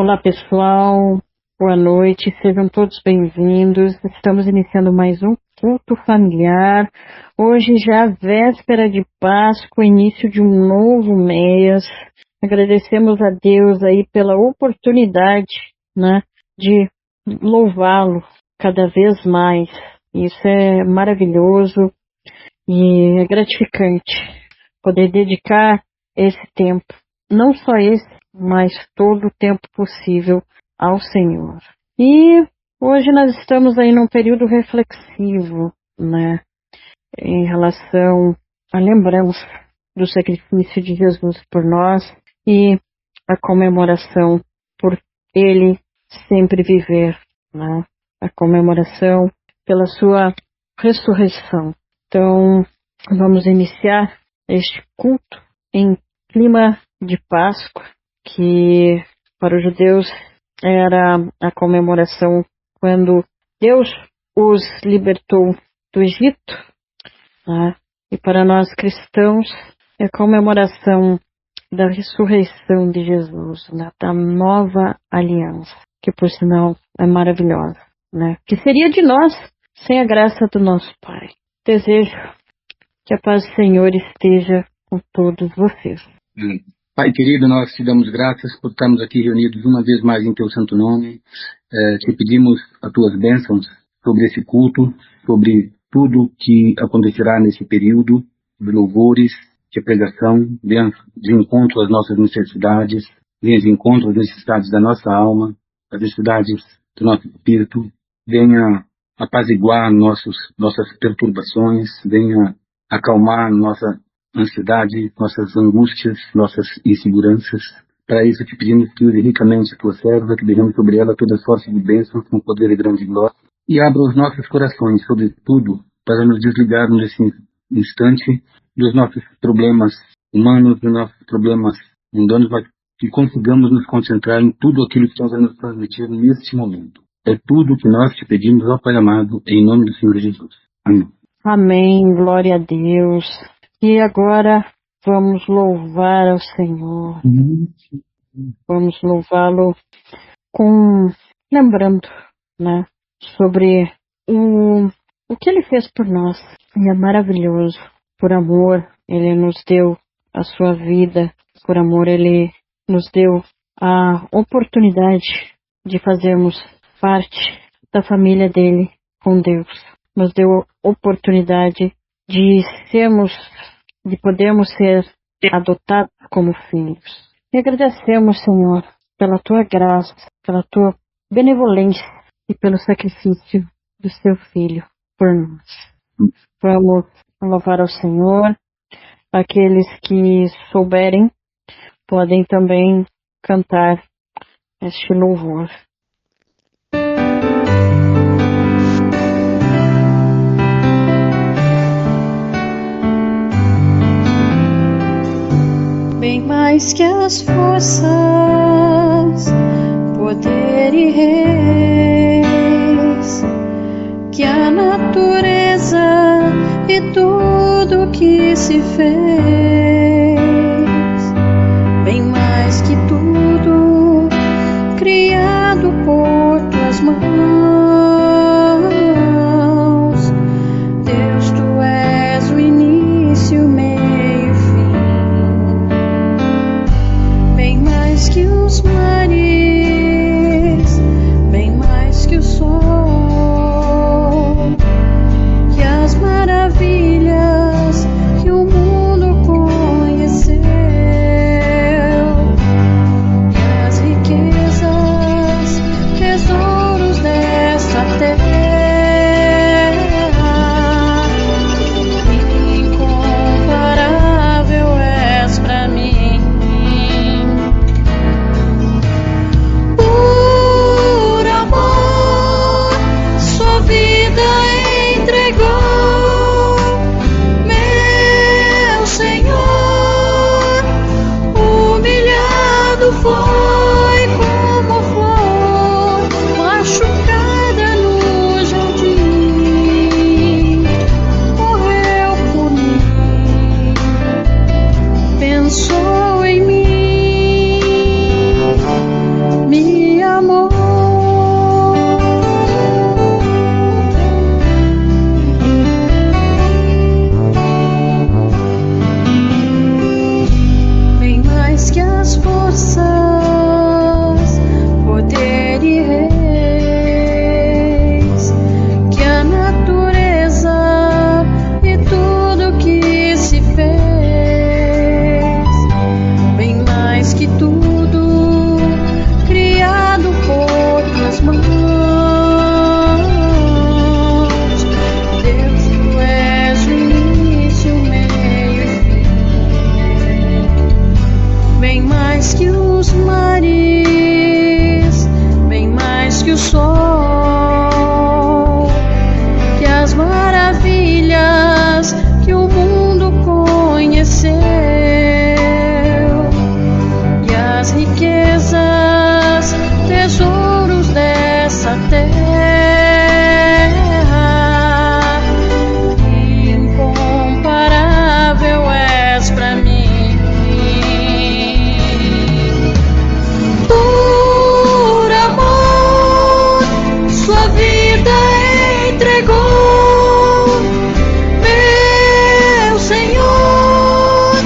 Olá, pessoal. Boa noite. Sejam todos bem-vindos. Estamos iniciando mais um culto familiar. Hoje já véspera de Páscoa, início de um novo mês. Agradecemos a Deus aí pela oportunidade, né, de louvá-lo cada vez mais. Isso é maravilhoso e é gratificante poder dedicar esse tempo, não só esse, mas todo o tempo possível ao Senhor. E hoje nós estamos aí num período reflexivo, né, em relação à lembrança do sacrifício de Jesus por nós e a comemoração por Ele sempre viver, né, a comemoração pela sua ressurreição. Então, vamos iniciar este culto em clima de Páscoa, que para os judeus era a comemoração quando Deus os libertou do Egito, né? E para nós cristãos é a comemoração da ressurreição de Jesus, né? Da nova aliança, que por sinal é maravilhosa, né? Que seria de nós sem a graça do nosso Pai. Desejo que a paz do Senhor esteja com todos vocês. Pai querido, nós te damos graças por estarmos aqui reunidos uma vez mais em teu santo nome. Te pedimos as tuas bênçãos sobre esse culto, sobre tudo que acontecerá nesse período de louvores, de pregação, de encontro às nossas necessidades, de encontro às necessidades da nossa alma, às necessidades do nosso espírito. Venha apaziguar nossas perturbações, venha acalmar nossa ansiedade, nossas angústias, nossas inseguranças. Para isso te pedimos que use ricamente a tua serva, que derrame sobre ela toda sorte de bênçãos com poder e grande glória, e abra os nossos corações, sobretudo, para nos desligarmos nesse instante dos nossos problemas humanos, dos nossos problemas mundanos, mas que consigamos nos concentrar em tudo aquilo que estás a nos transmitir neste momento. É tudo que nós te pedimos, ó Pai amado, em nome do Senhor Jesus. Amém. Amém, glória a Deus. E agora vamos louvar ao Senhor. Vamos louvá-lo lembrando, né, sobre o que Ele fez por nós. E é maravilhoso. Por amor, Ele nos deu a sua vida. Por amor, Ele nos deu a oportunidade de fazermos parte da família dele com Deus. Nos deu a oportunidade de podermos ser adotados como filhos. E agradecemos, Senhor, pela tua graça, pela tua benevolência e pelo sacrifício do seu Filho por nós. Vamos louvar ao Senhor. Aqueles que souberem podem também cantar este louvor. Bem mais que as forças, poder e reis, que a natureza e tudo que se fez, bem mais que tudo criado por tuas mãos. Deus, tu és o início, meio e fim. Bem mais que os mares, bem mais que o sol, que as maravilhas que o mundo conheceu, e as riquezas, tesouros dessa sol, que as maravilhas que o mundo conheceu e as riquezas, tesouros dessa terra, incomparável és pra mim. Por amor, sua vida entregou, meu Senhor.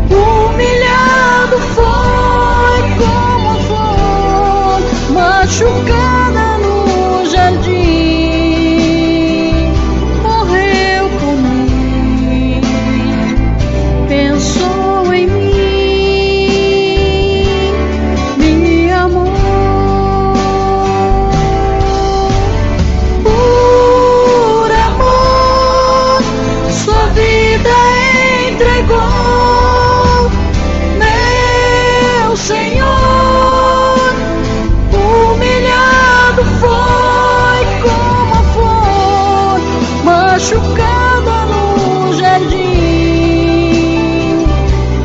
Humilhado foi como flor, machucada no jardim, morreu por mim, pensou em mim, me amou. Por amor, sua vida entregou, meu Senhor. Humilhado foi como a flor, machucada no jardim,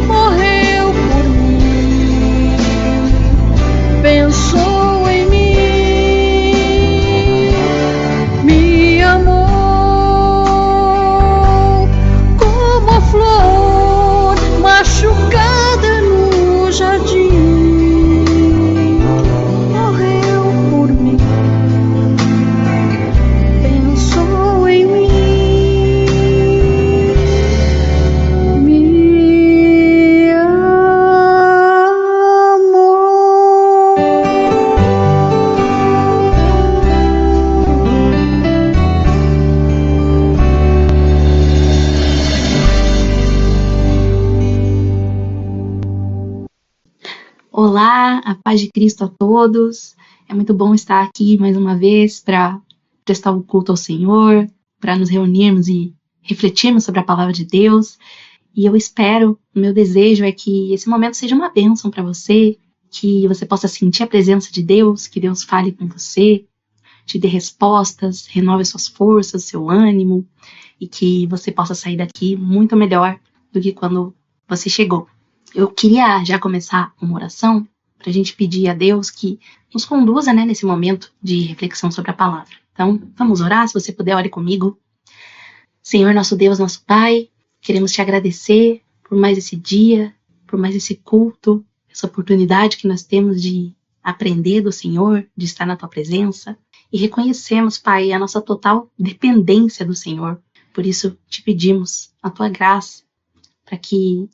morreu por mim, pensou em mim, me amou. Como a flor machucada no jardim, morreu por mim, pensou em mim, me Olá, a paz de Cristo a todos. É muito bom estar aqui mais uma vez para prestar um culto ao Senhor, para nos reunirmos e refletirmos sobre a palavra de Deus. E eu espero, o meu desejo é que esse momento seja uma bênção para você, que você possa sentir a presença de Deus, que Deus fale com você, te dê respostas, renove suas forças, seu ânimo, e que você possa sair daqui muito melhor do que quando você chegou. Eu queria já começar uma oração para a gente pedir a Deus que nos conduza, né, nesse momento de reflexão sobre a palavra. Então, vamos orar, se você puder, ore comigo. Senhor, nosso Deus, nosso Pai, queremos te agradecer por mais esse dia, por mais esse culto, essa oportunidade que nós temos de aprender do Senhor, de estar na tua presença, e reconhecemos, Pai, a nossa total dependência do Senhor. Por isso, te pedimos a tua graça para que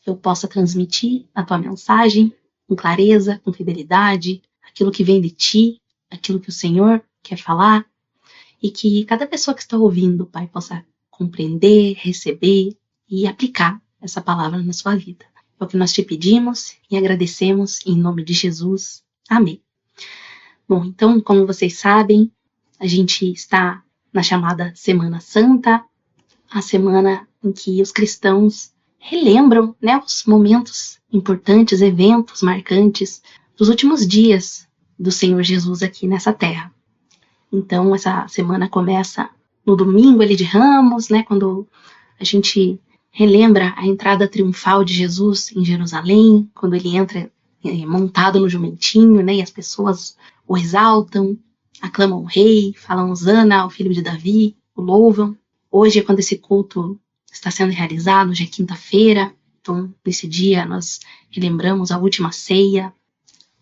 eu possa transmitir a tua mensagem com clareza, com fidelidade, aquilo que vem de ti, aquilo que o Senhor quer falar, e que cada pessoa que está ouvindo, Pai, possa compreender, receber e aplicar essa palavra na sua vida. É o que nós te pedimos e agradecemos em nome de Jesus. Amém. Bom, então, como vocês sabem, a gente está na chamada Semana Santa, a semana em que os cristãos relembram, né, os momentos importantes, eventos marcantes dos últimos dias do Senhor Jesus aqui nessa terra. Então, essa semana começa no domingo ali de Ramos, né, quando a gente relembra a entrada triunfal de Jesus em Jerusalém, quando ele entra montado no jumentinho, né, e as pessoas o exaltam, aclamam o rei, falam Hosana ao filho de Davi, o louvam. Hoje é quando esse culto está sendo realizado, hoje é quinta-feira, então nesse dia nós relembramos a última ceia,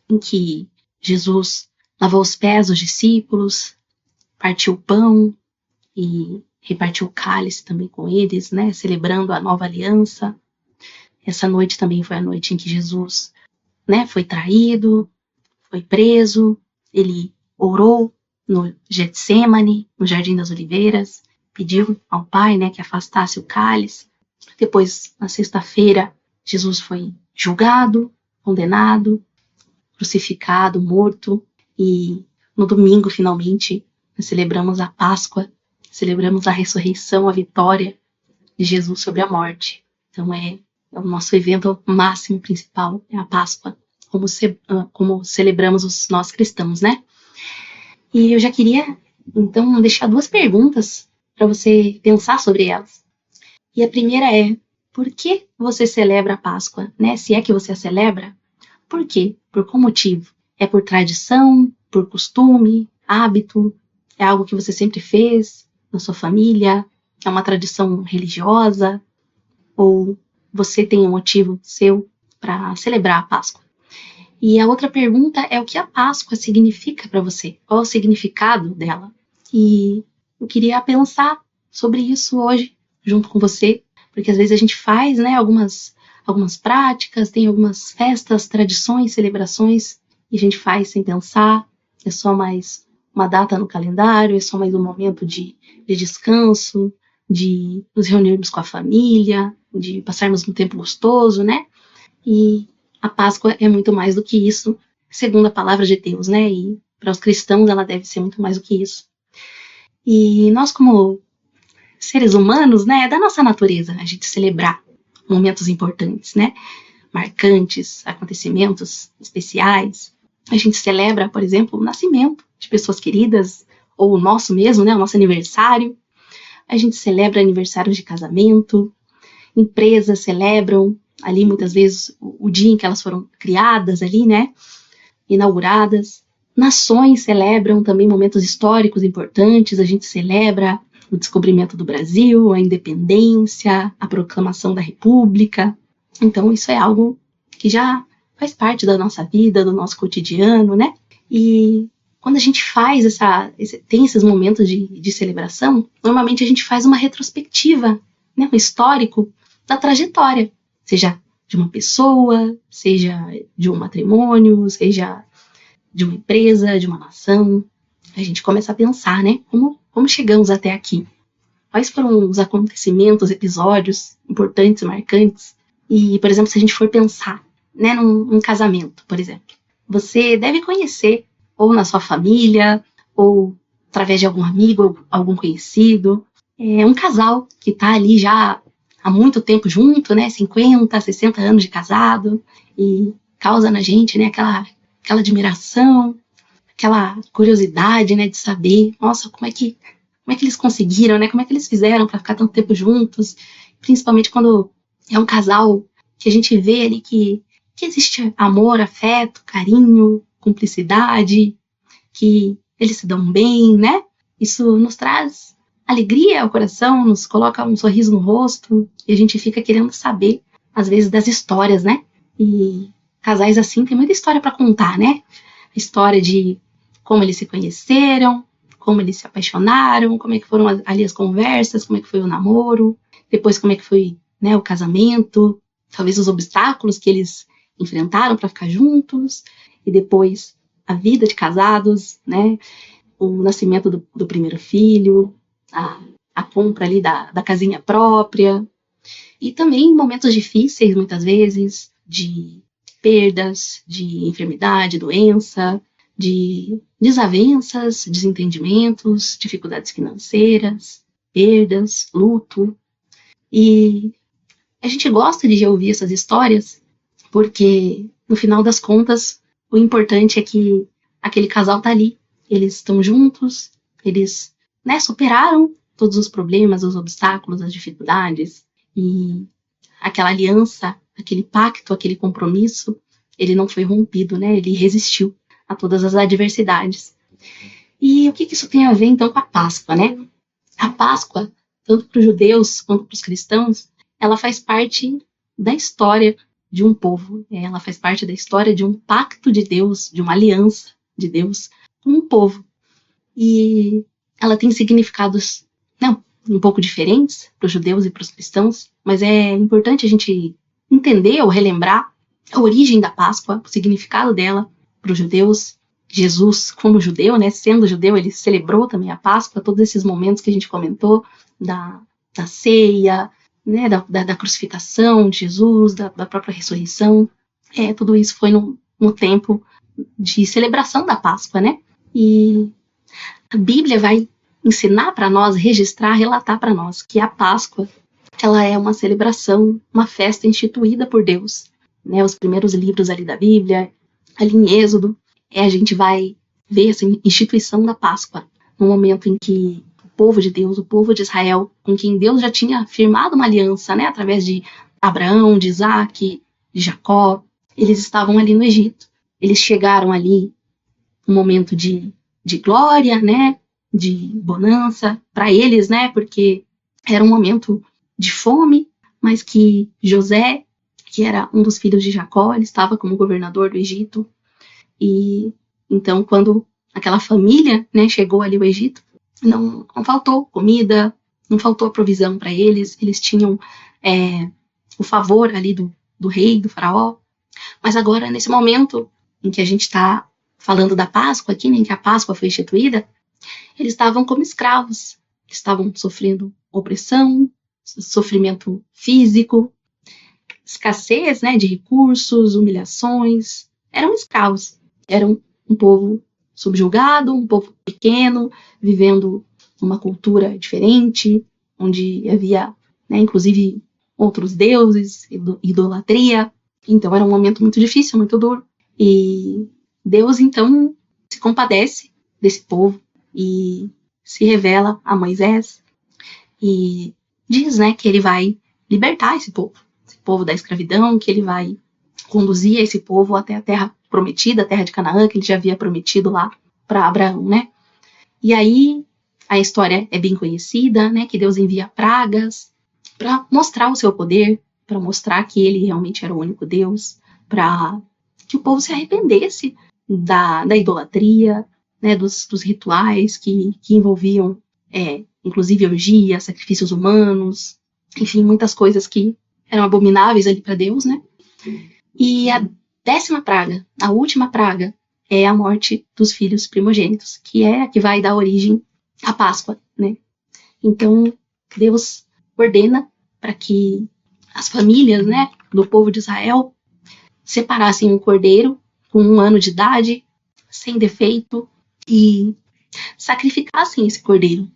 em que Jesus lavou os pés dos discípulos, partiu o pão e repartiu o cálice também com eles, né, celebrando a nova aliança. Essa noite também foi a noite em que Jesus, né, foi traído, foi preso, ele orou no Getsêmani, no Jardim das Oliveiras, pediu ao Pai, né, que afastasse o cálice. Depois, na sexta-feira, Jesus foi julgado, condenado, crucificado, morto. E no domingo, finalmente, nós celebramos a Páscoa, celebramos a ressurreição, a vitória de Jesus sobre a morte. Então é o nosso evento máximo principal, é a Páscoa, como celebramos nós cristãos, né? E eu já queria, então, deixar 2 perguntas para você pensar sobre elas. E a primeira é, por que você celebra a Páscoa, né? Se é que você a celebra, por quê? Por qual motivo? É por tradição, por costume, hábito? É algo que você sempre fez na sua família? É uma tradição religiosa? Ou você tem um motivo seu para celebrar a Páscoa? E a outra pergunta é o que a Páscoa significa para você? Qual é o significado dela? E eu queria pensar sobre isso hoje, junto com você, porque às vezes a gente faz, né, algumas práticas, tem algumas festas, tradições, celebrações, e a gente faz sem pensar, é só mais uma data no calendário, é só mais um momento de descanso, de nos reunirmos com a família, de passarmos um tempo gostoso, né? E a Páscoa é muito mais do que isso, segundo a palavra de Deus, né? E para os cristãos ela deve ser muito mais do que isso. E nós, como seres humanos, né, é da nossa natureza a gente celebrar momentos importantes, né? Marcantes, acontecimentos especiais. A gente celebra, por exemplo, o nascimento de pessoas queridas, ou o nosso mesmo, né? O nosso aniversário. A gente celebra aniversários de casamento. Empresas celebram ali muitas vezes o dia em que elas foram criadas ali, né? Inauguradas. Nações celebram também momentos históricos importantes. A gente celebra o descobrimento do Brasil, a independência, a proclamação da República. Então isso é algo que já faz parte da nossa vida, do nosso cotidiano, né? E quando a gente faz tem esses momentos de celebração, normalmente a gente faz uma retrospectiva, né, um histórico da trajetória, seja de uma pessoa, seja de um matrimônio, seja de uma empresa, de uma nação. A gente começa a pensar, né, como chegamos até aqui. Quais foram os acontecimentos, episódios importantes, marcantes. E, por exemplo, se a gente for pensar, né, num casamento, por exemplo, você deve conhecer, ou na sua família, ou através de algum amigo, ou algum conhecido, um casal que está ali já há muito tempo junto, né, 50, 60 anos de casado, e causa na gente, né, aquela admiração, aquela curiosidade, né, de saber, nossa, como é que eles conseguiram, né, como é que eles fizeram para ficar tanto tempo juntos, principalmente quando é um casal que a gente vê ali que existe amor, afeto, carinho, cumplicidade, que eles se dão bem, né? Isso nos traz alegria ao coração, nos coloca um sorriso no rosto, e a gente fica querendo saber, às vezes, das histórias, né? E casais assim tem muita história para contar, né? História de como eles se conheceram, como eles se apaixonaram, como é que foram ali as conversas, como é que foi o namoro, depois como é que foi, né, o casamento, talvez os obstáculos que eles enfrentaram para ficar juntos, e depois a vida de casados, né, o nascimento do primeiro filho, a compra ali da casinha própria, e também momentos difíceis, muitas vezes, de perdas, de enfermidade, doença, de desavenças, desentendimentos, dificuldades financeiras, perdas, luto. E a gente gosta de ouvir essas histórias porque, no final das contas, o importante é que aquele casal tá ali, eles estão juntos, eles, né, superaram todos os problemas, os obstáculos, as dificuldades, e aquela aliança, aquele pacto, aquele compromisso, ele não foi rompido, né? Ele resistiu a todas as adversidades. E o que isso tem a ver, então, com a Páscoa, né? A Páscoa, tanto para os judeus quanto para os cristãos, ela faz parte da história de um povo. Ela faz parte da história de um pacto de Deus, de uma aliança de Deus com um povo. E ela tem significados, não, um pouco diferentes para os judeus e para os cristãos, mas é importante a gente entender ou relembrar a origem da Páscoa, o significado dela para os judeus. Jesus, como judeu, né, sendo judeu, ele celebrou também a Páscoa, todos esses momentos que a gente comentou, da ceia, né, da crucificação de Jesus, da própria ressurreição. Tudo isso foi no tempo de celebração da Páscoa, né? E a Bíblia vai ensinar para nós, registrar, relatar para nós que a Páscoa, ela é uma celebração, uma festa instituída por Deus, né? Os primeiros livros ali da Bíblia, ali em Êxodo, a gente vai vê essa instituição da Páscoa, no momento em que o povo de Deus, o povo de Israel, com quem Deus já tinha firmado uma aliança, né, através de Abraão, de Isaac, de Jacó, eles estavam ali no Egito. Eles chegaram ali um momento de glória, né, de bonança para eles, né, porque era um momento de fome, mas que José, que era um dos filhos de Jacó, ele estava como governador do Egito. E então, quando aquela família, né, chegou ali ao Egito, não faltou comida, não faltou a provisão para eles. Eles tinham o favor ali do rei, do faraó. Mas agora, nesse momento em que a gente está falando da Páscoa aqui, né, em que a Páscoa foi instituída, eles estavam como escravos. Eles estavam sofrendo opressão, sofrimento físico, escassez, né, de recursos, humilhações. Eram escravos. Eram um povo subjugado, um povo pequeno, vivendo uma cultura diferente, onde havia, né, inclusive outros deuses, idolatria. Então era um momento muito difícil, muito duro. E Deus, então, se compadece desse povo e se revela a Moisés e diz, né, que ele vai libertar esse povo da escravidão, que ele vai conduzir esse povo até a terra prometida, a terra de Canaã, que ele já havia prometido lá para Abraão, né? E aí a história é bem conhecida, né, que Deus envia pragas para mostrar o seu poder, para mostrar que ele realmente era o único Deus, para que o povo se arrependesse da idolatria, né, dos rituais que envolviam, inclusive orgias, sacrifícios humanos, enfim, muitas coisas que eram abomináveis ali para Deus, né? E a 10ª praga, a última praga, é a morte dos filhos primogênitos, que é a que vai dar origem à Páscoa, né? Então, Deus ordena para que as famílias, né, do povo de Israel separassem um cordeiro com 1 ano de idade, sem defeito, e sacrificassem esse cordeiro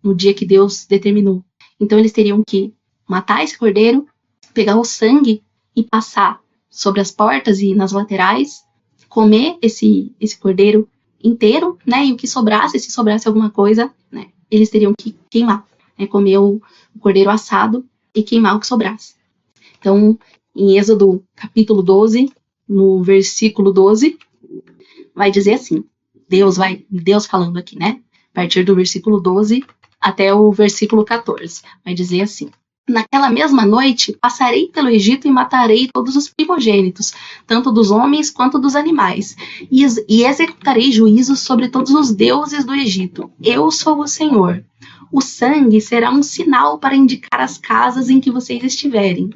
no dia que Deus determinou. Então, eles teriam que matar esse cordeiro, pegar o sangue e passar sobre as portas e nas laterais, comer esse cordeiro inteiro, né? E o que sobrasse, se sobrasse alguma coisa, né, eles teriam que queimar, né, comer o cordeiro assado e queimar o que sobrasse. Então, em Êxodo capítulo 12, no versículo 12, vai dizer assim, Deus falando aqui, né? A partir do versículo 12 até o versículo 14, vai dizer assim: naquela mesma noite passarei pelo Egito e matarei todos os primogênitos, tanto dos homens quanto dos animais, e executarei juízos sobre todos os deuses do Egito. Eu sou o Senhor. O sangue será um sinal para indicar as casas em que vocês estiverem.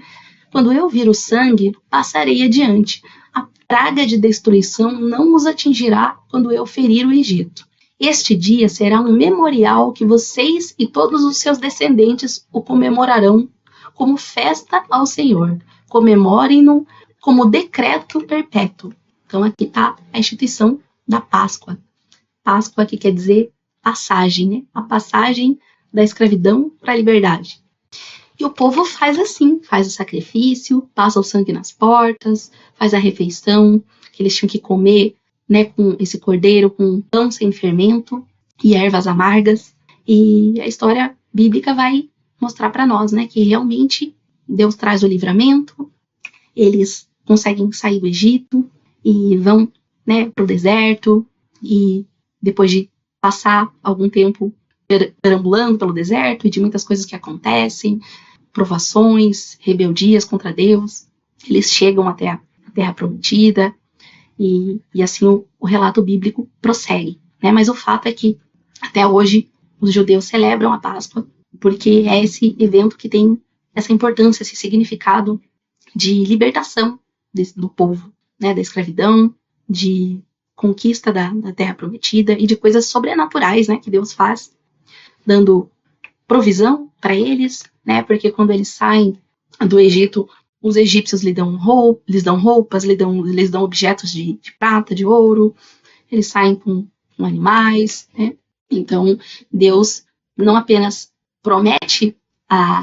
Quando eu vir o sangue, passarei adiante. A praga de destruição não os atingirá quando eu ferir o Egito. Este dia será um memorial que vocês e todos os seus descendentes o comemorarão como festa ao Senhor. Comemorem-no como decreto perpétuo. Então aqui está a instituição da Páscoa. Páscoa que quer dizer passagem, né? A passagem da escravidão para a liberdade. E o povo faz assim, faz o sacrifício, passa o sangue nas portas, faz a refeição, que eles tinham que comer, né, com esse cordeiro, com pão sem fermento e ervas amargas. E a história bíblica vai mostrar para nós, né, que realmente Deus traz o livramento, eles conseguem sair do Egito e vão, né, para o deserto, e depois de passar algum tempo perambulando pelo deserto e de muitas coisas que acontecem, provações, rebeldias contra Deus, eles chegam até a terra prometida, e assim o relato bíblico prossegue, né? Mas o fato é que até hoje os judeus celebram a Páscoa, porque é esse evento que tem essa importância, esse significado de libertação do povo, né? Da escravidão, de conquista da terra prometida e de coisas sobrenaturais, né? Que Deus faz, dando provisão para eles, né? Porque quando eles saem do Egito, os egípcios lhes dão roupas, lhes dão objetos de prata, de ouro, eles saem com animais, né? Então, Deus não apenas promete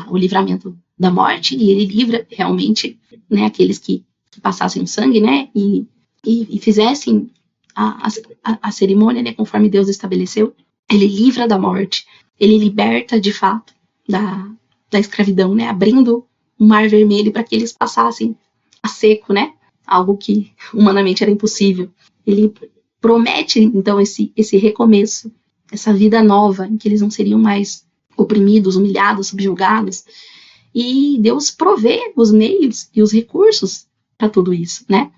o livramento da morte, e ele livra realmente, né, aqueles que passassem o sangue, né, e fizessem a cerimônia, né, conforme Deus estabeleceu. Ele livra da morte, ele liberta de fato da escravidão, né, abrindo o mar vermelho para que eles passassem a seco, né, algo que humanamente era impossível. Ele promete, então, esse recomeço, essa vida nova, em que eles não seriam mais oprimidos, humilhados, subjugados. E Deus provê os meios e os recursos para tudo isso, né?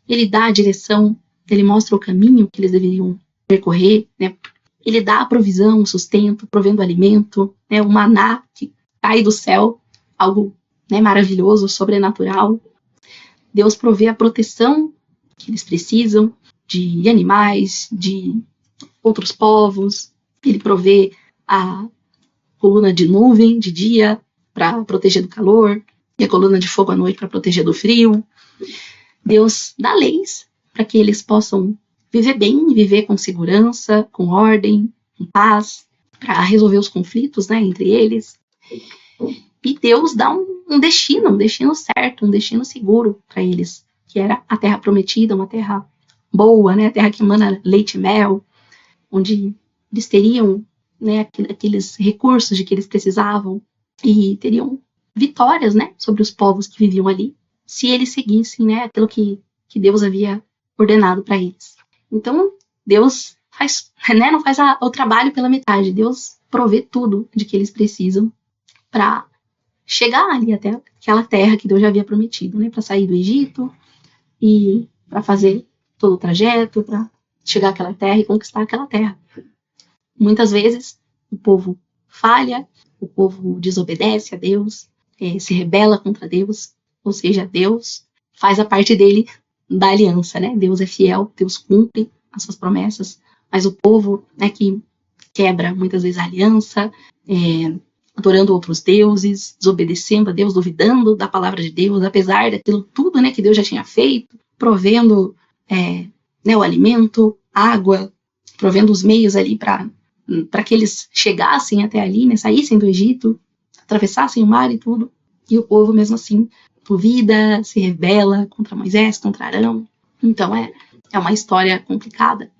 Ele dá a direção, ele mostra o caminho que eles deveriam percorrer, né? Ele dá a provisão, o sustento, provendo alimento, né? O maná que cai do céu, algo, né, maravilhoso, sobrenatural. Deus provê a proteção que eles precisam de animais, de outros povos. Ele provê a coluna de nuvem de dia para proteger do calor, e a coluna de fogo à noite para proteger do frio. Deus dá leis para que eles possam viver bem, viver com segurança, com ordem, com paz, para resolver os conflitos, né, entre eles. E Deus dá um destino certo, um destino seguro para eles, que era a terra prometida, uma terra boa, né, a terra que emana leite e mel, onde eles teriam, né, aqueles recursos de que eles precisavam e teriam vitórias, né, sobre os povos que viviam ali, se eles seguissem, né, aquilo que Deus havia ordenado para eles. Então, Deus faz, né, não faz o trabalho pela metade. Deus provê tudo de que eles precisam para chegar ali até aquela terra que Deus já havia prometido, né, para sair do Egito e para fazer todo o trajeto, para chegar àquela terra e conquistar aquela terra. Muitas vezes o povo falha, o povo desobedece a Deus, se rebela contra Deus, ou seja, Deus faz a parte dele da aliança, né? Deus é fiel, Deus cumpre as suas promessas, mas o povo, né, que quebra muitas vezes a aliança, adorando outros deuses, desobedecendo a Deus, duvidando da palavra de Deus, apesar daquilo tudo, né, que Deus já tinha feito, provendo né, o alimento, água, provendo os meios ali para que eles chegassem até ali, né, saíssem do Egito, atravessassem o mar e tudo, e o povo mesmo assim duvida, se rebela contra Moisés, contra Arão. Então é uma história complicada,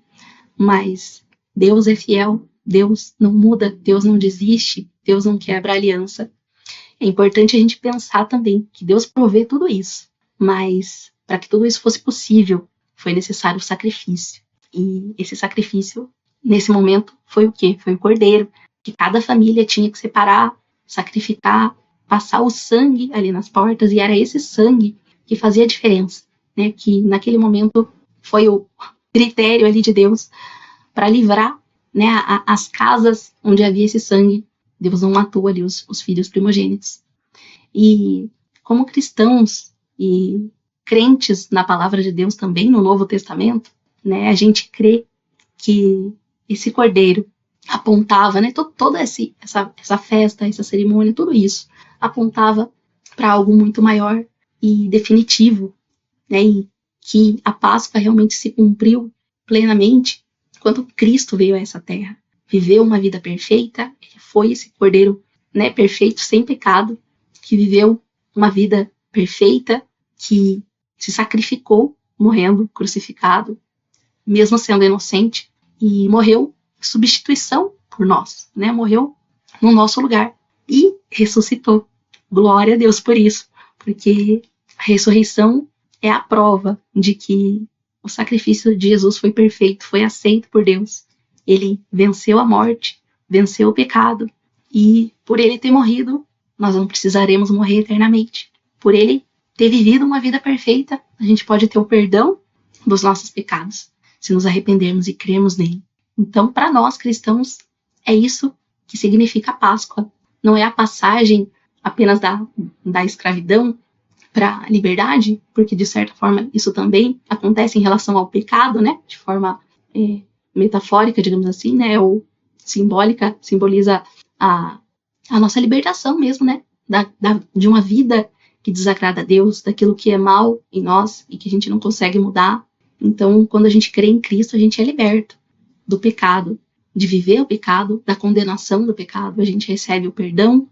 mas Deus é fiel, Deus não muda, Deus não desiste, Deus não quebra a aliança. É importante a gente pensar também que Deus provê tudo isso, mas para que tudo isso fosse possível, foi necessário o sacrifício. E esse sacrifício, nesse momento, foi o quê? Foi o cordeiro, que cada família tinha que separar, sacrificar, passar o sangue ali nas portas, e era esse sangue que fazia a diferença, né? Que naquele momento foi o critério ali de Deus para livrar, né, as casas onde havia esse sangue. Deus não matou ali os filhos primogênitos. E como cristãos e crentes na palavra de Deus também no Novo Testamento, né, a gente crê que esse cordeiro apontava, né, toda essa festa, essa cerimônia, tudo isso apontava para algo muito maior e definitivo, né, e que a Páscoa realmente se cumpriu plenamente quando Cristo veio a essa terra, viveu uma vida perfeita, ele foi esse cordeiro, né, perfeito, sem pecado, que viveu uma vida perfeita, que se sacrificou, morrendo, crucificado, mesmo sendo inocente, e morreu em substituição por nós, né, morreu no nosso lugar, e ressuscitou. Glória a Deus por isso, porque a ressurreição é a prova de que o sacrifício de Jesus foi perfeito, foi aceito por Deus. Ele venceu a morte, venceu o pecado, e por ele ter morrido, nós não precisaremos morrer eternamente. Por ele ter vivido uma vida perfeita, a gente pode ter o perdão dos nossos pecados, se nos arrependermos e crermos nele. Então, para nós cristãos, é isso que significa a Páscoa. Não é a passagem apenas da escravidão para a liberdade, porque de certa forma isso também acontece em relação ao pecado, né? De forma metafórica, digamos assim, né? Ou simbólica, simboliza a nossa libertação mesmo, né? De uma vida que desagrada a Deus, daquilo que é mal em nós e que a gente não consegue mudar. Então, quando a gente crê em Cristo, a gente é liberto do pecado, de viver o pecado, da condenação do pecado. A gente recebe o perdão,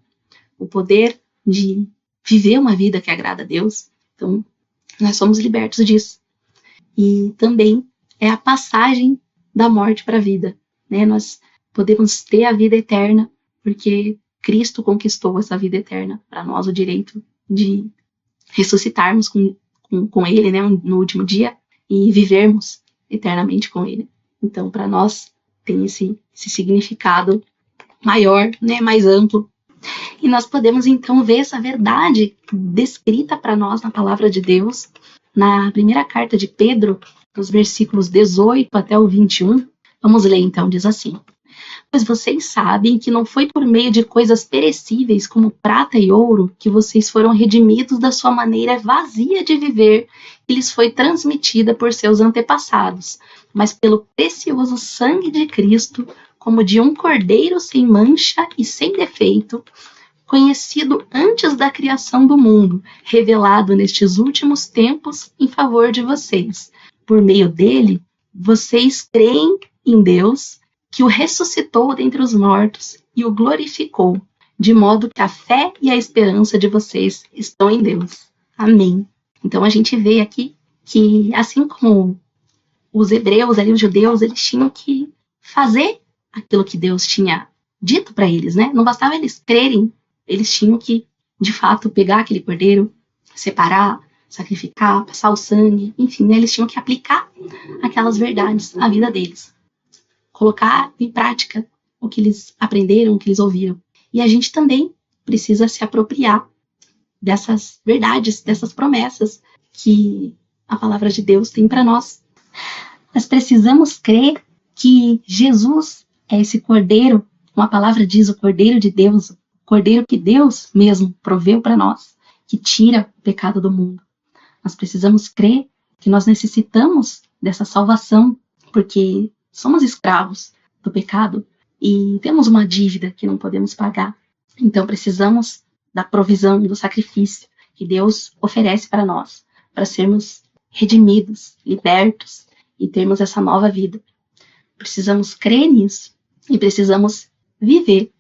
o poder de viver uma vida que agrada a Deus. Então, nós somos libertos disso. E também é a passagem da morte para a vida, né? Nós podemos ter a vida eterna porque Cristo conquistou essa vida eterna para nós, o direito de ressuscitarmos com Ele, né, no último dia e vivermos eternamente com Ele. Então, para nós tem esse significado maior, né, mais amplo. E nós podemos então ver essa verdade descrita para nós na palavra de Deus, na primeira carta de Pedro, dos versículos 18 até o 21. Vamos ler então, diz assim: Pois vocês sabem que não foi por meio de coisas perecíveis como prata e ouro que vocês foram redimidos da sua maneira vazia de viver que lhes foi transmitida por seus antepassados, mas pelo precioso sangue de Cristo, como de um cordeiro sem mancha e sem defeito, conhecido antes da criação do mundo, revelado nestes últimos tempos em favor de vocês. Por meio dele, vocês creem em Deus, que o ressuscitou dentre os mortos e o glorificou, de modo que a fé e a esperança de vocês estão em Deus. Amém. Então a gente vê aqui que, assim como os hebreus, ali, os judeus, eles tinham que fazer aquilo que Deus tinha dito para eles, né? Não bastava eles crerem, eles tinham que, de fato, pegar aquele cordeiro, separar, sacrificar, passar o sangue, enfim, né? Eles tinham que aplicar aquelas verdades à vida deles. Colocar em prática o que eles aprenderam, o que eles ouviram. E a gente também precisa se apropriar dessas verdades, dessas promessas que a palavra de Deus tem para nós. Nós precisamos crer que Jesus é esse cordeiro, como a palavra diz, o cordeiro de Deus, o cordeiro que Deus mesmo proveu para nós, que tira o pecado do mundo. Nós precisamos crer que nós necessitamos dessa salvação, porque somos escravos do pecado e temos uma dívida que não podemos pagar. Então precisamos da provisão, do sacrifício que Deus oferece para nós, para sermos redimidos, libertos e termos essa nova vida. Precisamos crer nisso e precisamos viver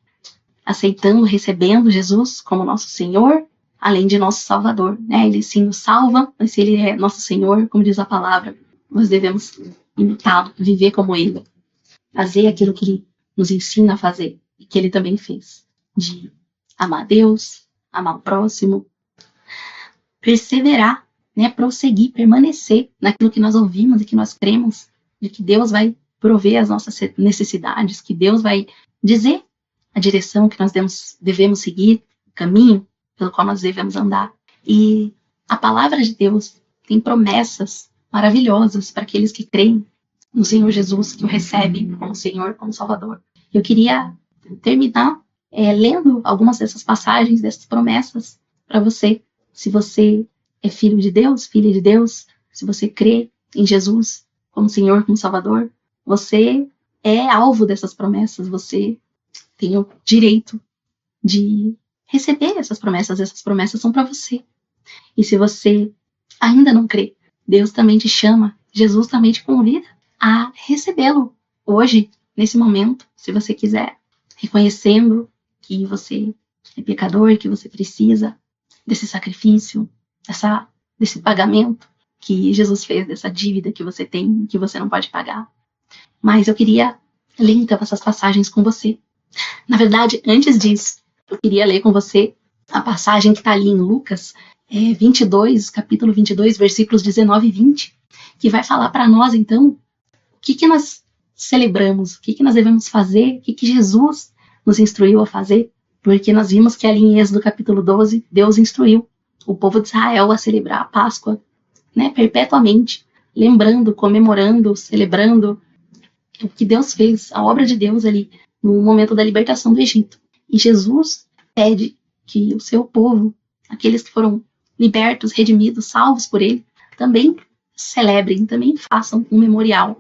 aceitando, recebendo Jesus como nosso Senhor, além de nosso Salvador, né? Ele sim nos salva, mas se Ele é nosso Senhor, como diz a palavra, nós devemos imitá-lo, viver como Ele, fazer aquilo que Ele nos ensina a fazer e que Ele também fez, de amar a Deus, amar o próximo, perseverar, né? Prosseguir, permanecer naquilo que nós ouvimos e que nós cremos, de que Deus vai prover as nossas necessidades, que Deus vai dizer a direção que nós devemos seguir, o caminho pelo qual nós devemos andar. E a palavra de Deus tem promessas maravilhosas para aqueles que creem no Senhor Jesus, que o recebem como Senhor, como Salvador. Eu queria terminar lendo algumas dessas passagens, dessas promessas para você. Se você é filho de Deus, filha de Deus, se você crê em Jesus como Senhor, como Salvador, você é alvo dessas promessas, você tem o direito de receber essas promessas são para você. E se você ainda não crê, Deus também te chama, Jesus também te convida a recebê-lo hoje, nesse momento, se você quiser, reconhecendo que você é pecador, que você precisa desse sacrifício, desse pagamento que Jesus fez, dessa dívida que você tem, que você não pode pagar. Mas eu queria ler então essas passagens com você. Na verdade, antes disso, eu queria ler com você a passagem que está ali em Lucas 22, capítulo 22, versículos 19 e 20, que vai falar para nós, então, o que nós celebramos, o que nós devemos fazer, o que Jesus nos instruiu a fazer, porque nós vimos que ali em Êxodo capítulo 12, Deus instruiu o povo de Israel a celebrar a Páscoa, né, perpetuamente, lembrando, comemorando, celebrando o que Deus fez, a obra de Deus ali, no momento da libertação do Egito. E Jesus pede que o seu povo, aqueles que foram libertos, redimidos, salvos por ele, também celebrem, também façam um memorial.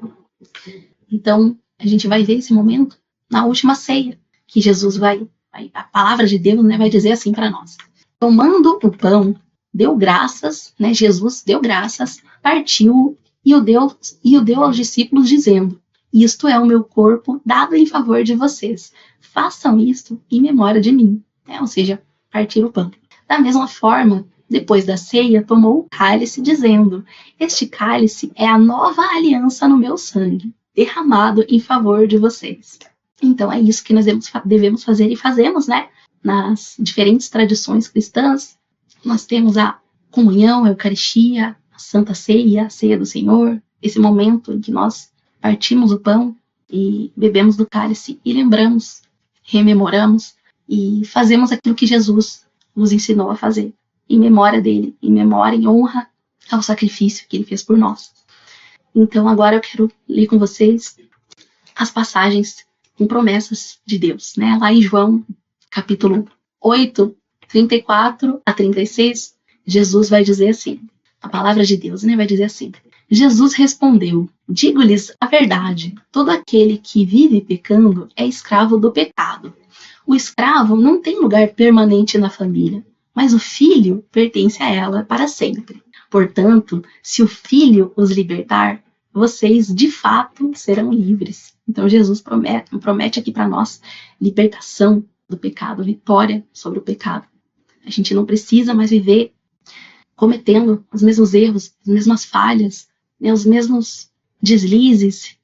Então, a gente vai ver esse momento na última ceia, que Jesus a palavra de Deus, né, vai dizer assim para nós. Tomando o pão, deu graças, né, Jesus deu graças, partiu e o deu aos discípulos, dizendo: isto é o meu corpo dado em favor de vocês. Façam isto em memória de mim. Ou seja, partir o pão. Da mesma forma, depois da ceia, tomou o cálice, dizendo: Este cálice é a nova aliança no meu sangue, derramado em favor de vocês. Então é isso que nós devemos fazer e fazemos, né? Nas diferentes tradições cristãs, nós temos a comunhão, a Eucaristia, a Santa Ceia, a Ceia do Senhor, esse momento em que nós partimos o pão e bebemos do cálice e lembramos, rememoramos e fazemos aquilo que Jesus nos ensinou a fazer, em memória dele, em memória, em honra ao sacrifício que ele fez por nós. Então agora eu quero ler com vocês as passagens com promessas de Deus, né? Lá em João, capítulo 8, 34 a 36, Jesus vai dizer assim, a palavra de Deus, né? Vai dizer assim: Jesus respondeu: Digo-lhes a verdade, todo aquele que vive pecando é escravo do pecado. O escravo não tem lugar permanente na família, mas o filho pertence a ela para sempre. Portanto, se o filho os libertar, vocês de fato serão livres. Então Jesus promete aqui para nós libertação do pecado, vitória sobre o pecado. A gente não precisa mais viver cometendo os mesmos erros, as mesmas falhas, né, os mesmos deslizes,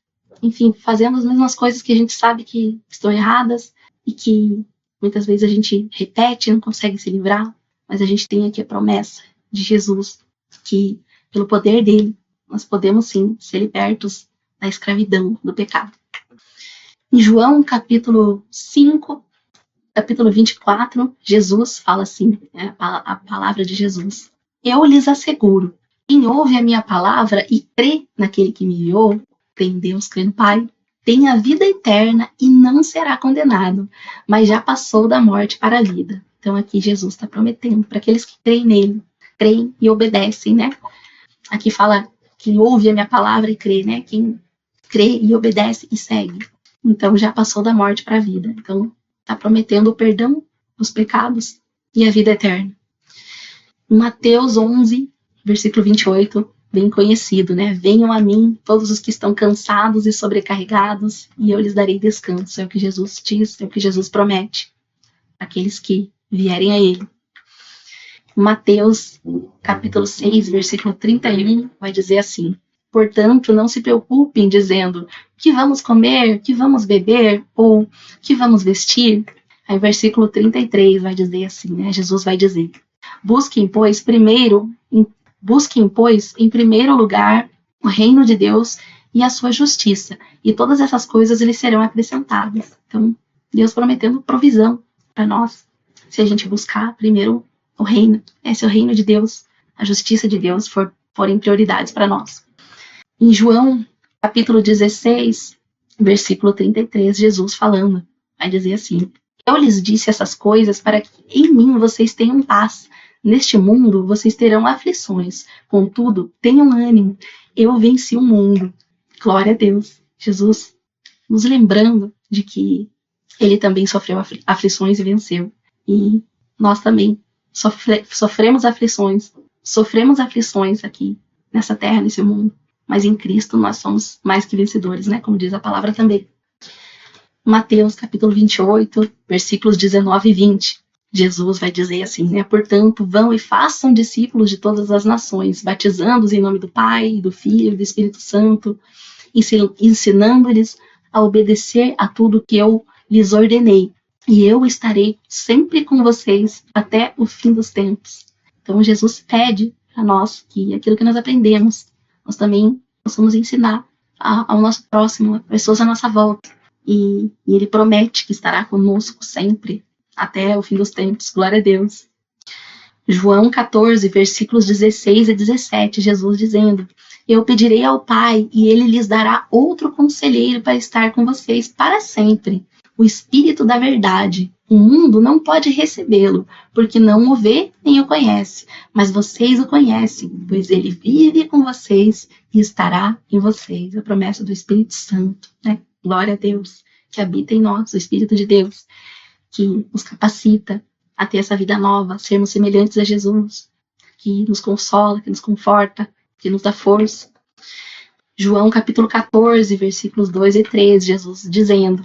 enfim, fazendo as mesmas coisas que a gente sabe que estão erradas e que muitas vezes a gente repete e não consegue se livrar, mas a gente tem aqui a promessa de Jesus, que pelo poder dele, nós podemos sim ser libertos da escravidão do pecado. Em João, capítulo 5, capítulo 24, Jesus fala assim, né, a palavra de Jesus: Eu lhes asseguro, quem ouve a minha palavra e crê naquele que me enviou, crê em Deus, crê no Pai, tem a vida eterna e não será condenado, mas já passou da morte para a vida. Então aqui Jesus está prometendo para aqueles que creem nele, creem e obedecem, né? Aqui fala quem ouve a minha palavra e crê, né? Quem crê e obedece e segue. Então já passou da morte para a vida. Então está prometendo o perdão dos pecados e a vida eterna. Mateus 11, versículo 28, bem conhecido, né? Venham a mim todos os que estão cansados e sobrecarregados e eu lhes darei descanso. É o que Jesus diz, é o que Jesus promete. Aqueles que vierem a ele. Mateus, capítulo 6, versículo 31, vai dizer assim: Portanto, não se preocupem dizendo: que vamos comer, que vamos beber, ou que vamos vestir. Aí, versículo 33 vai dizer assim, né? Jesus vai dizer: Busquem, pois, em primeiro lugar o reino de Deus e a sua justiça, e todas essas coisas lhes serão acrescentadas. Então, Deus prometendo provisão para nós, se a gente buscar primeiro o reino, se o reino de Deus, a justiça de Deus forem prioridades para nós. Em João, capítulo 16, versículo 33, Jesus falando, vai dizer assim: Eu lhes disse essas coisas para que em mim vocês tenham paz. Neste mundo vocês terão aflições, contudo, tenham ânimo, eu venci o mundo. Glória a Deus. Jesus nos lembrando de que ele também sofreu aflições e venceu. E nós também sofremos aflições aqui nessa terra, nesse mundo, mas em Cristo nós somos mais que vencedores, né? Como diz a palavra também. Mateus capítulo 28, versículos 19 e 20, Jesus vai dizer assim, né? Portanto, vão e façam discípulos de todas as nações, batizando-os em nome do Pai, do Filho e do Espírito Santo, ensinando-lhes a obedecer a tudo que eu lhes ordenei. E eu estarei sempre com vocês até o fim dos tempos. Então Jesus pede para nós que aquilo que nós aprendemos, nós também possamos ensinar ao nosso próximo, às pessoas à nossa volta. E ele promete que estará conosco sempre, até o fim dos tempos. Glória a Deus. João 14, versículos 16 e 17, Jesus dizendo: Eu pedirei ao Pai e ele lhes dará outro conselheiro para estar com vocês para sempre, o Espírito da verdade. O mundo não pode recebê-lo, porque não o vê nem o conhece, mas vocês o conhecem, pois ele vive com vocês e estará em vocês. A promessa do Espírito Santo, né? Glória a Deus, que habita em nós, o Espírito de Deus, que nos capacita a ter essa vida nova, sermos semelhantes a Jesus, que nos consola, que nos conforta, que nos dá força. João capítulo 14, versículos 2 e 3, Jesus dizendo: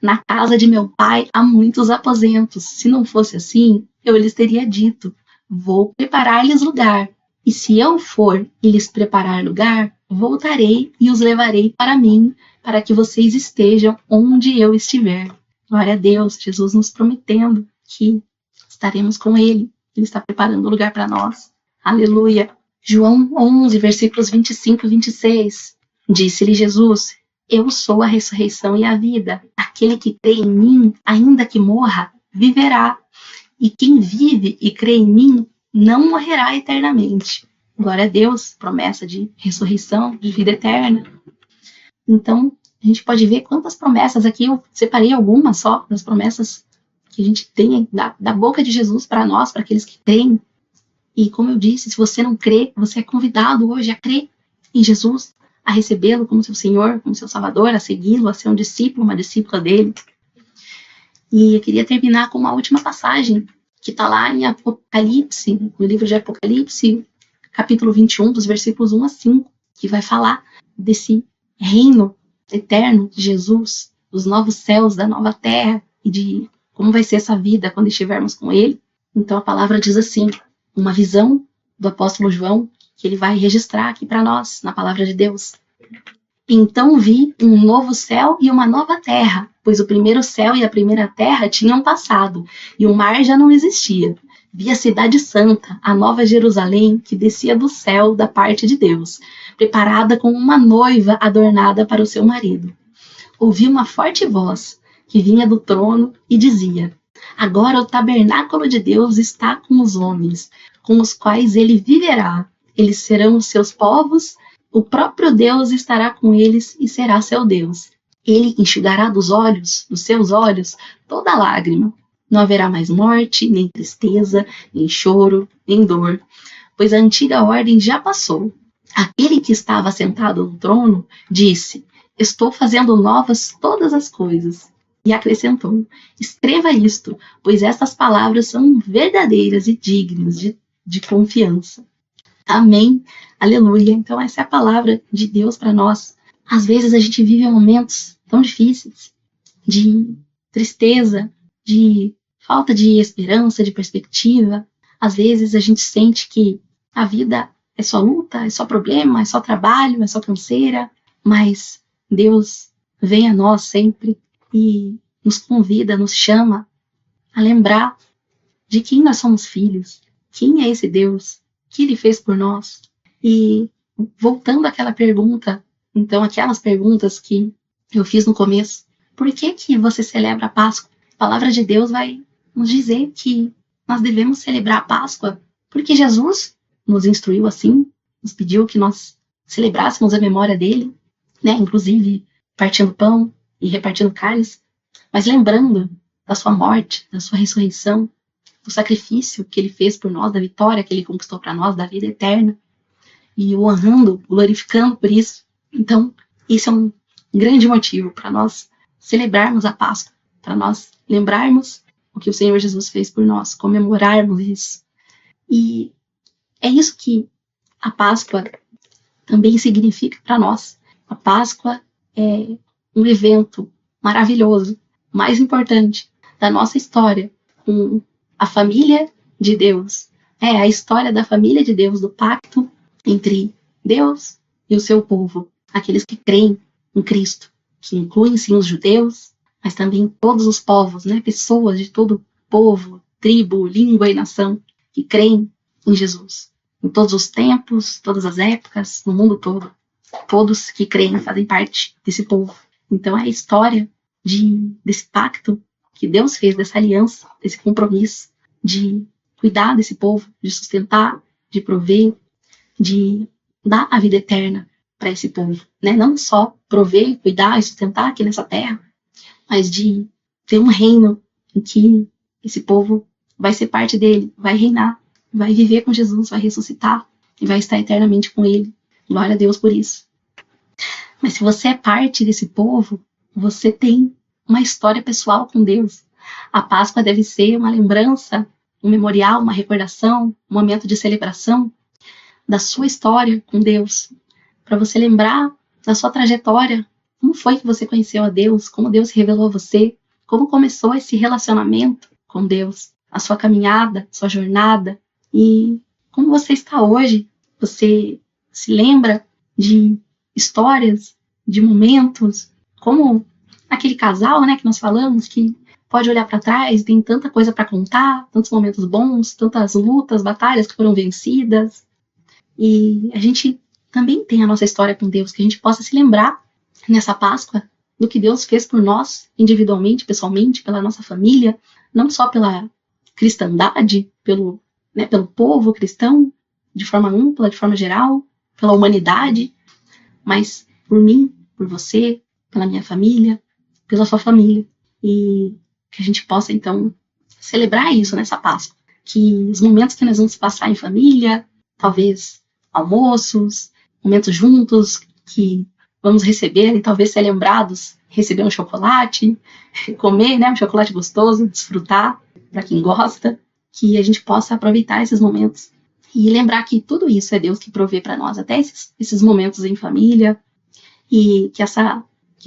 Na casa de meu Pai há muitos aposentos. Se não fosse assim, eu lhes teria dito, vou preparar-lhes lugar. E se eu for e lhes preparar lugar, voltarei e os levarei para mim, para que vocês estejam onde eu estiver. Glória a Deus, Jesus nos prometendo que estaremos com Ele. Ele está preparando lugar para nós. Aleluia. João 11, versículos 25 e 26. Disse-lhe Jesus: eu sou a ressurreição e a vida. Aquele que crê em mim, ainda que morra, viverá. E quem vive e crê em mim, não morrerá eternamente. Glória a Deus, promessa de ressurreição, de vida eterna. Então, a gente pode ver quantas promessas aqui, eu separei algumas só, das promessas que a gente tem da boca de Jesus para nós, para aqueles que creem. E como eu disse, se você não crê, você é convidado hoje a crer em Jesus, a recebê-lo como seu Senhor, como seu Salvador, a segui-lo, a ser um discípulo, uma discípula dele. E eu queria terminar com uma última passagem, que está lá em Apocalipse, no livro de Apocalipse, capítulo 21, dos versículos 1 a 5, que vai falar desse reino eterno de Jesus, dos novos céus, da nova terra, e de como vai ser essa vida quando estivermos com Ele. Então a palavra diz assim, uma visão do apóstolo João, que ele vai registrar aqui para nós, na palavra de Deus. Então vi um novo céu e uma nova terra, pois o primeiro céu e a primeira terra tinham passado, e o mar já não existia. Vi a cidade santa, a nova Jerusalém, que descia do céu da parte de Deus, preparada como uma noiva adornada para o seu marido. Ouvi uma forte voz, que vinha do trono e dizia: agora o tabernáculo de Deus está com os homens, com os quais ele viverá. Eles serão os seus povos, o próprio Deus estará com eles e será seu Deus. Ele enxugará dos seus olhos, toda lágrima. Não haverá mais morte, nem tristeza, nem choro, nem dor, pois a antiga ordem já passou. Aquele que estava sentado no trono disse: estou fazendo novas todas as coisas. E acrescentou: escreva isto, pois estas palavras são verdadeiras e dignas de confiança. Amém. Aleluia. Então essa é a palavra de Deus para nós. Às vezes a gente vive momentos tão difíceis, de tristeza, de falta de esperança, de perspectiva. Às vezes a gente sente que a vida é só luta, é só problema, é só trabalho, é só canseira. Mas Deus vem a nós sempre e nos convida, nos chama a lembrar de quem nós somos filhos, quem é esse Deus, o que Ele fez por nós. E voltando àquela pergunta, então aquelas perguntas que eu fiz no começo, por que você celebra a Páscoa? A palavra de Deus vai nos dizer que nós devemos celebrar a Páscoa porque Jesus nos instruiu assim, nos pediu que nós celebrássemos a memória dele, né? Inclusive partindo pão e repartindo cálice, mas lembrando da sua morte, da sua ressurreição, do sacrifício que ele fez por nós, da vitória que ele conquistou para nós, da vida eterna, e o honrando, glorificando por isso. Então, esse é um grande motivo para nós celebrarmos a Páscoa, para nós lembrarmos o que o Senhor Jesus fez por nós, comemorarmos isso. E é isso que a Páscoa também significa para nós. A Páscoa é um evento maravilhoso, mais importante da nossa história, com a família de Deus. É a história da família de Deus, do pacto entre Deus e o seu povo, aqueles que creem em Cristo, que incluem sim os judeus, mas também todos os povos, né? Pessoas de todo povo, tribo, língua e nação que creem em Jesus. Em todos os tempos, todas as épocas, no mundo todo. Todos que creem fazem parte desse povo. Então é a história desse pacto que Deus fez, dessa aliança, desse compromisso de cuidar desse povo, de sustentar, de prover, de dar a vida eterna para esse povo, né? Não só prover, cuidar e sustentar aqui nessa terra, mas de ter um reino em que esse povo vai ser parte dele, vai reinar, vai viver com Jesus, vai ressuscitar e vai estar eternamente com ele. Glória a Deus por isso. Mas se você é parte desse povo, você tem uma história pessoal com Deus. A Páscoa deve ser uma lembrança, um memorial, uma recordação, um momento de celebração da sua história com Deus, para você lembrar da sua trajetória, como foi que você conheceu a Deus, como Deus se revelou a você, como começou esse relacionamento com Deus, a sua caminhada, sua jornada, E como você está hoje? Você se lembra de histórias, de momentos, como aquele casal, né, que nós falamos, que pode olhar para trás, tem tanta coisa para contar, tantos momentos bons, tantas lutas, batalhas que foram vencidas. E a gente também tem a nossa história com Deus, que a gente possa se lembrar nessa Páscoa do que Deus fez por nós, individualmente, pessoalmente, pela nossa família, não só pela cristandade, pelo povo cristão, de forma ampla, de forma geral, pela humanidade, mas por mim, por você, pela minha família, pela sua família. E que a gente possa, então, celebrar isso nessa Páscoa. Que os momentos que nós vamos passar em família, talvez almoços, momentos juntos, que vamos receber e talvez ser lembrados, receber um chocolate, comer, né, um chocolate gostoso, desfrutar, para quem gosta, que a gente possa aproveitar esses momentos e lembrar que tudo isso é Deus que provê para nós, até esses momentos em família, e que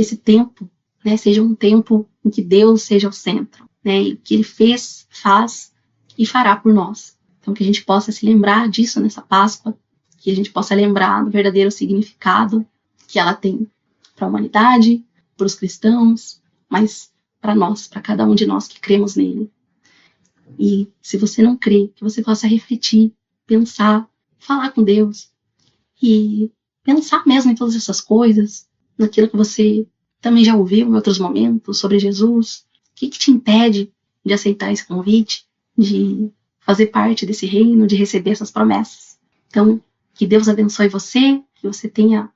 esse tempo, né, seja um tempo em que Deus seja o centro, né, e que Ele fez, faz e fará por nós. Então que a gente possa se lembrar disso nessa Páscoa, que a gente possa lembrar do verdadeiro significado que ela tem para a humanidade, para os cristãos, mas para nós, para cada um de nós que cremos nele. E se você não crê, que você possa refletir, pensar, falar com Deus e pensar mesmo em todas essas coisas, naquilo que você também já ouviu em outros momentos sobre Jesus. O que te impede de aceitar esse convite, de fazer parte desse reino, de receber essas promessas? Então, que Deus abençoe você, que você tenha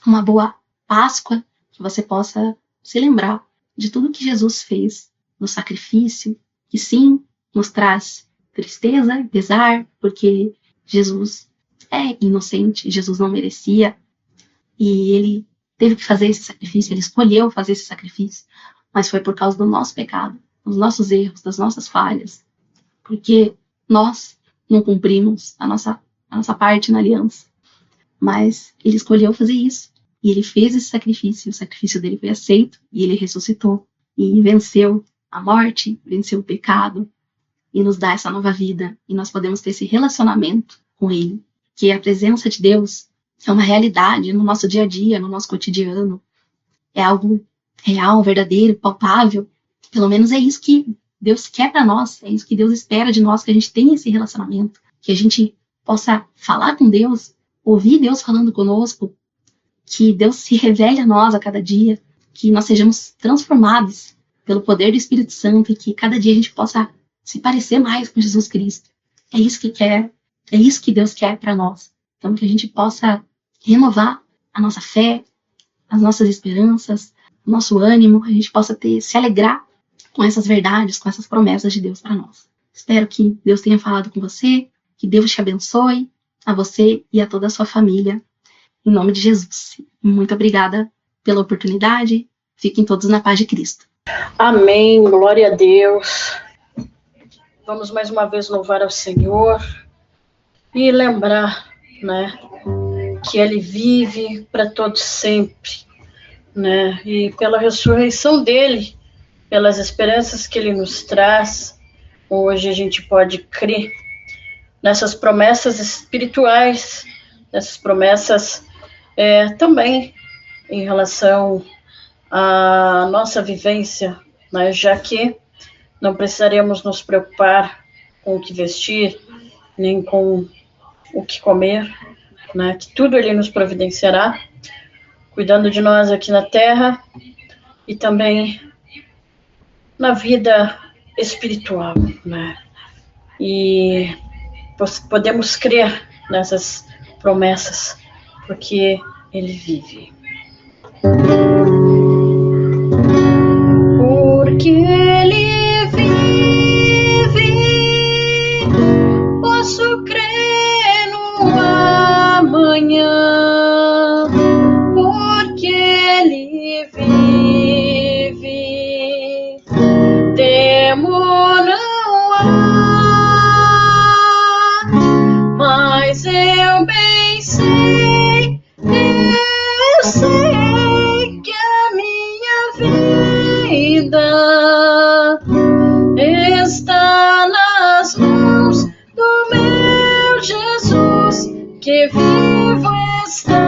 uma boa Páscoa, que você possa se lembrar de tudo que Jesus fez no sacrifício, que sim, nos traz tristeza e pesar, porque Jesus é inocente, Jesus não merecia, e ele teve que fazer esse sacrifício, ele escolheu fazer esse sacrifício, mas foi por causa do nosso pecado, dos nossos erros, das nossas falhas, porque nós não cumprimos a nossa parte na aliança, mas ele escolheu fazer isso, e ele fez esse sacrifício, o sacrifício dele foi aceito, e ele ressuscitou, e venceu a morte, venceu o pecado, e nos dá essa nova vida, e nós podemos ter esse relacionamento com Ele, que a presença de Deus é uma realidade no nosso dia a dia, no nosso cotidiano, é algo real, verdadeiro, palpável. Pelo menos é isso que Deus quer para nós, é isso que Deus espera de nós, que a gente tenha esse relacionamento, que a gente possa falar com Deus, ouvir Deus falando conosco, que Deus se revele a nós a cada dia, que nós sejamos transformados pelo poder do Espírito Santo e que cada dia a gente possa se parecer mais com Jesus Cristo. É isso que quer, é isso que Deus quer para nós. Então que a gente possa renovar a nossa fé, as nossas esperanças, o nosso ânimo, a gente possa se alegrar com essas verdades, com essas promessas de Deus para nós. Espero que Deus tenha falado com você, que Deus te abençoe, a você e a toda a sua família, em nome de Jesus. Muito obrigada pela oportunidade, fiquem todos na paz de Cristo. Amém, glória a Deus. Vamos mais uma vez louvar ao Senhor e lembrar, né, que Ele vive para todos sempre, né, e pela ressurreição dEle, pelas esperanças que Ele nos traz, hoje a gente pode crer nessas promessas espirituais, nessas promessas também em relação à nossa vivência, né, já que não precisaremos nos preocupar com o que vestir, nem com o que comer, né? Que tudo Ele nos providenciará, cuidando de nós aqui na terra e também na vida espiritual, né? E podemos crer nessas promessas, porque Ele vive. Porque Ele posso crer no amanhã, porque Ele vive, temor não há, mas eu bem sei que a minha vida está nas mãos do meu que vivo está.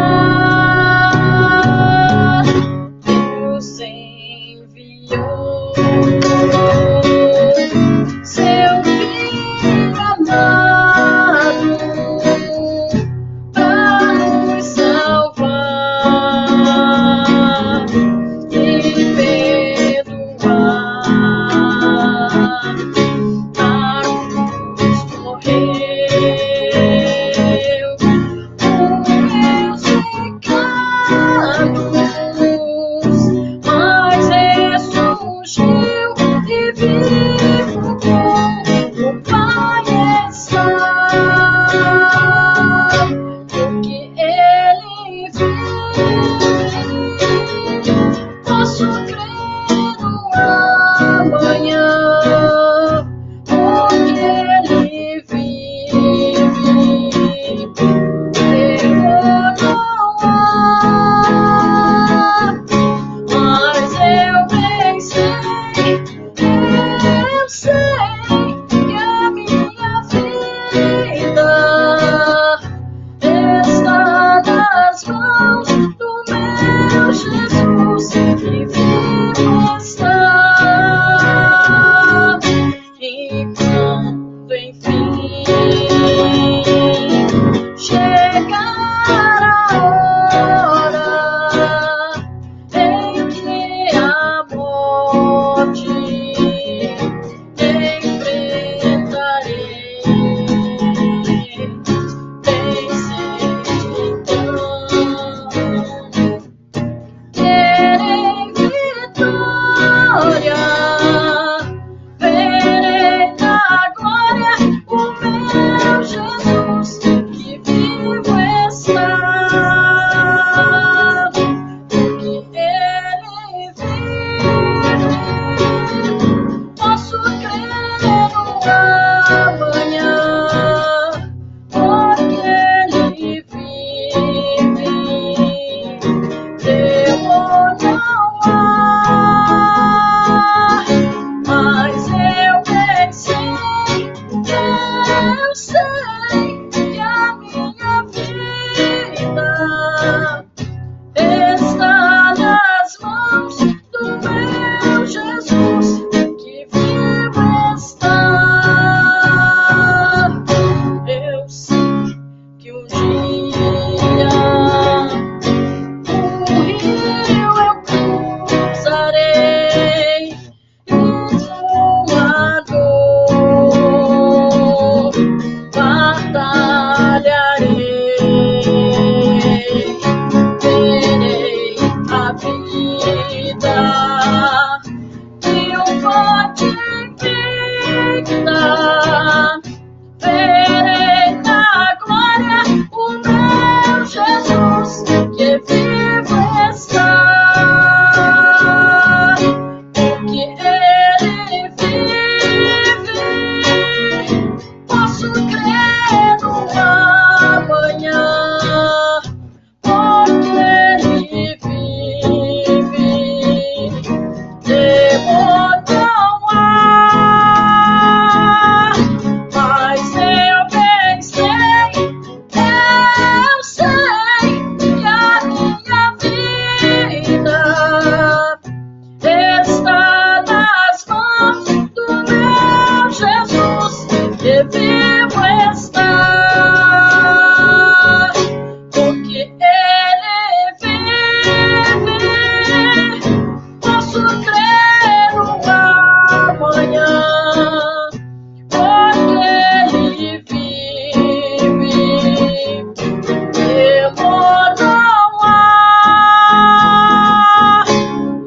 Deus enviou seu Filho amado para nos salvar e perdoar. A cruz morreu por meus pecados, mas ressurgiu e vivo com o Pai está, porque Ele vive. Posso crer no amanhã, porque Ele vive. Terror não há, mas eu bem sei que a minha vida está nas mãos do meu Jesus, que vivo está. E quando enfim chegar a hora em que a morte enfrentarei, pensei então terei vitória, verei na glória o meu Jesus, que vivo está, porque Ele vive. Posso crer no amanhã, porque Ele vive. Temor não há, mas eu bem sei que a minha vida está nas mãos do meu Jesus, que vivo está. Eu sei que um dia o rio eu cruzarei e numa dor batalharei, terei a vida triunfante e invicta, verei na glória o meu Jesus, que vivo está, porque Ele vive. Posso crer no amanhã, porque Ele vive. Temor não há, mas eu bem sei que a minha vida está nas mãos do meu Jesus, que vivo está, porque Ele vive. Posso crer no amanhã, porque Ele vive. Temor não há,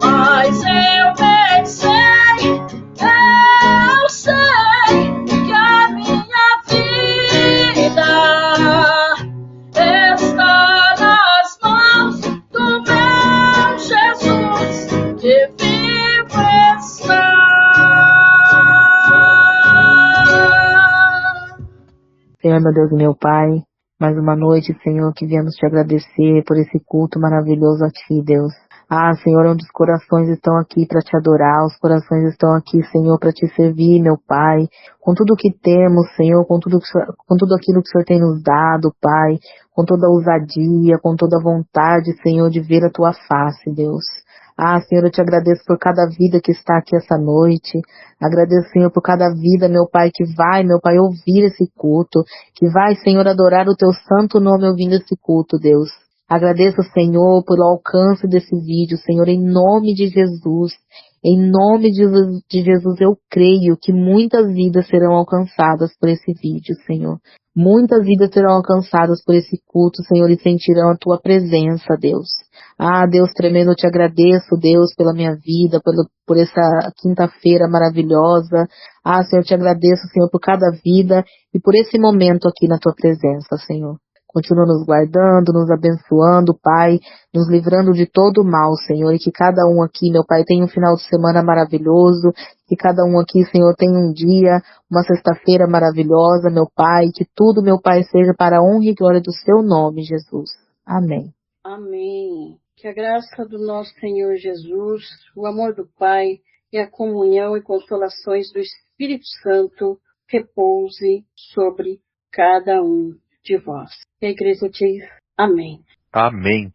mas eu bem sei que a minha vida está nas mãos do meu Jesus, que vivo está. Senhor, meu Deus e meu Pai, mais uma noite, Senhor, que viemos te agradecer por esse culto maravilhoso a Ti, Deus. Ah, Senhor, onde os corações estão aqui para te adorar, os corações estão aqui, Senhor, para te servir, meu Pai, com tudo que temos, Senhor, com tudo aquilo que o Senhor tem nos dado, Pai, com toda a ousadia, com toda a vontade, Senhor, de ver a tua face, Deus. Ah, Senhor, eu te agradeço por cada vida que está aqui essa noite. Agradeço, Senhor, por cada vida, meu Pai, que vai, meu Pai, ouvir esse culto, que vai, Senhor, adorar o teu santo nome ouvindo esse culto, Deus. Agradeço, Senhor, pelo alcance desse vídeo, Senhor, em nome de Jesus. Em nome de Jesus, eu creio que muitas vidas serão alcançadas por esse vídeo, Senhor. Muitas vidas serão alcançadas por esse culto, Senhor, e sentirão a tua presença, Deus. Ah, Deus tremendo, eu te agradeço, Deus, pela minha vida, por essa quinta-feira maravilhosa. Ah, Senhor, eu te agradeço, Senhor, por cada vida e por esse momento aqui na tua presença, Senhor. Continua nos guardando, nos abençoando, Pai, nos livrando de todo o mal, Senhor, e que cada um aqui, meu Pai, tenha um final de semana maravilhoso, que cada um aqui, Senhor, tenha um dia, uma sexta-feira maravilhosa, meu Pai, que tudo, meu Pai, seja para a honra e glória do seu nome, Jesus. Amém. Amém. Que a graça do nosso Senhor Jesus, o amor do Pai e a comunhão e consolações do Espírito Santo repouse sobre cada um de vós. E a igreja diz amém. Amém.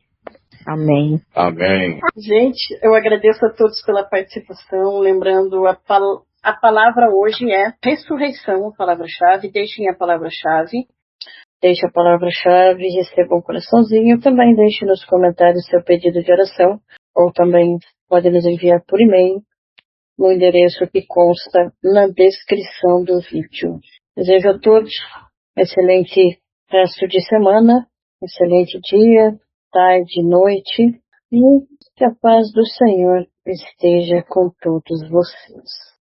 Amém. Amém. Gente, eu agradeço a todos pela participação, lembrando a palavra hoje é ressurreição, a palavra-chave. Deixem a palavra-chave. Deixe a palavra-chave, receba um coraçãozinho. Também deixe nos comentários seu pedido de oração, ou também pode nos enviar por e-mail no endereço que consta na descrição do vídeo. Desejo a todos um excelente resto de semana, excelente dia, tarde, noite, e que a paz do Senhor esteja com todos vocês.